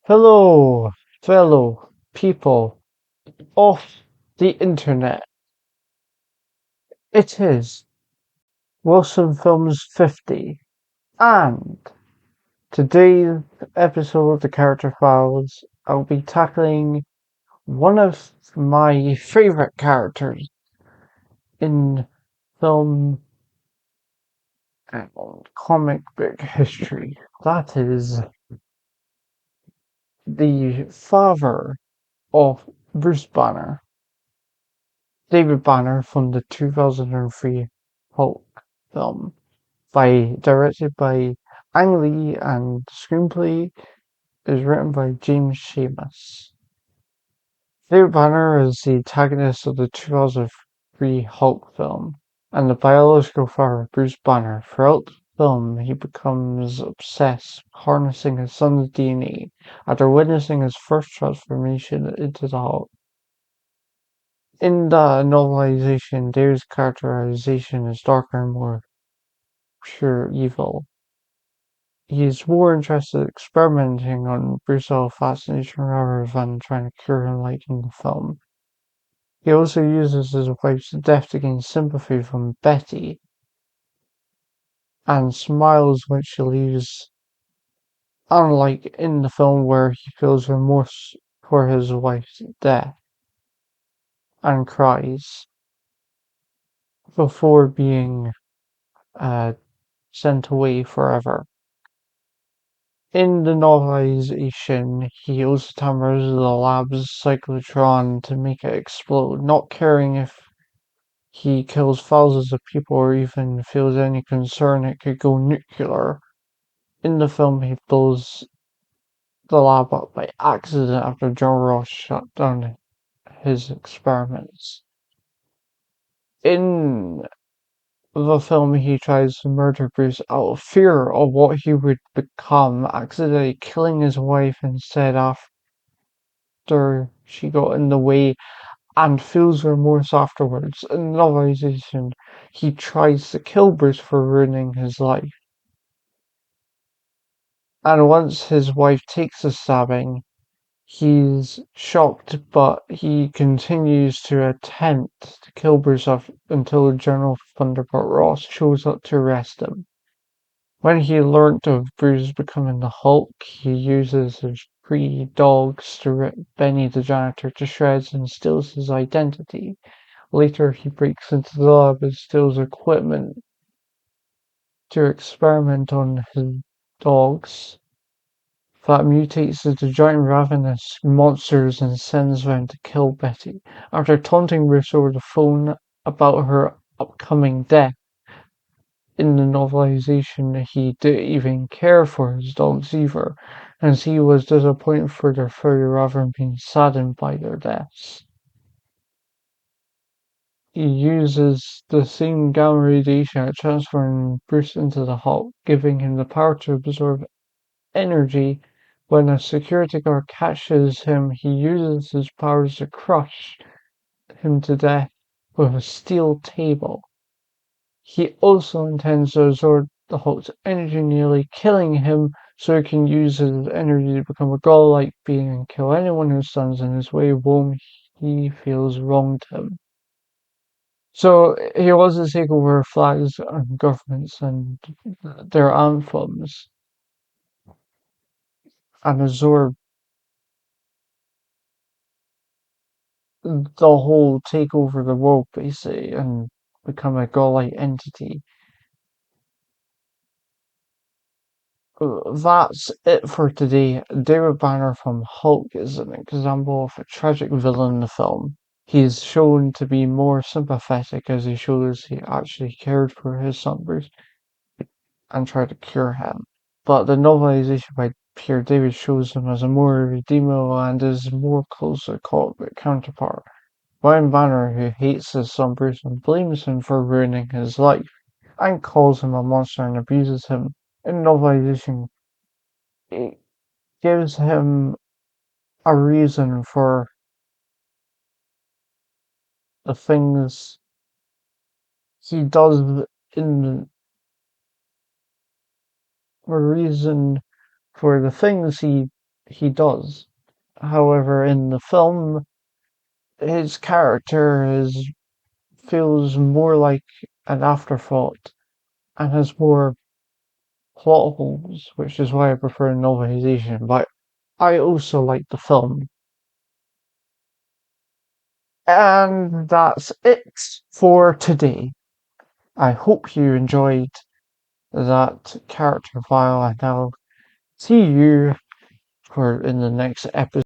Hello, fellow people of the internet. It is Wilson Films 50, and today's episode of the Character Files, I'll be tackling one of my favorite characters in film and comic book history. That is the father of Bruce Banner, David Banner, from the 2003 Hulk film, directed by Ang Lee, and the screenplay is written by James Schamus. David Banner is the antagonist of the 2003 Hulk film and the biological father of Bruce Banner. Throughout the film, he becomes obsessed with harnessing his son's DNA after witnessing his first transformation into the Hulk. In the novelization, David's characterization is darker and more pure evil. He is more interested in experimenting on Bruce's fascination rather than trying to cure him like in the film. He also uses his wife's death to gain sympathy from Betty and smiles when she leaves, unlike in the film where he feels remorse for his wife's death and cries before being uh, sent away forever. In the novelization, he also tampers with the lab's cyclotron to make it explode, not caring if he kills thousands of people or even feels any concern it could go nuclear. In the film, he blows the lab up by accident after John Ross shut down his experiments. In the film, he tries to murder Bruce out of fear of what he would become, accidentally killing his wife instead after she got in the way, and feels remorse afterwards. In the novelization, he tries to kill Bruce for ruining his life. And once his wife takes the stabbing, he's shocked, but he continues to attempt to kill Bruce until General Thunderbolt Ross shows up to arrest him. When he learned of Bruce becoming the Hulk, he uses his 3 dogs to rip Benny the janitor to shreds and steals his identity. Later, he breaks into the lab and steals equipment to experiment on his dogs that mutates into giant ravenous monsters and sends them to kill Betty. After taunting Bruce over the phone about her upcoming death, in the novelization, he didn't even care for his dogs either, as he was disappointed for their failure rather than being saddened by their deaths. He uses the same gamma radiation at transferring Bruce into the Hulk, giving him the power to absorb energy. When a security guard catches him, he uses his powers to crush him to death with a steel table. He also intends to absorb the Hulk's energy, nearly killing him, so he can use his energy to become a godlike being and kill anyone who stands in his way when he feels wronged him. So he wants to take over flags and governments and their anthems and absorb the whole, take over the world basically and become a godlike entity. That's it for today. David Banner from Hulk is an example of a tragic villain in the film. He is shown to be more sympathetic as he shows he actually cared for his son Bruce and tried to cure him. But the novelization by Peter David shows him as a more redeemable and is more closer comic counterpart. Brian Banner, who hates his son Bruce and blames him for ruining his life, and calls him a monster and abuses him. In novelization, it gives him a reason for the things he does in a reason for the things he he does. However, in the film, his character feels more like an afterthought and has more plot holes, which is why I prefer novelization. But I also like the film. And that's it for today. I hope you enjoyed that character file, and I'll see you for in the next episode.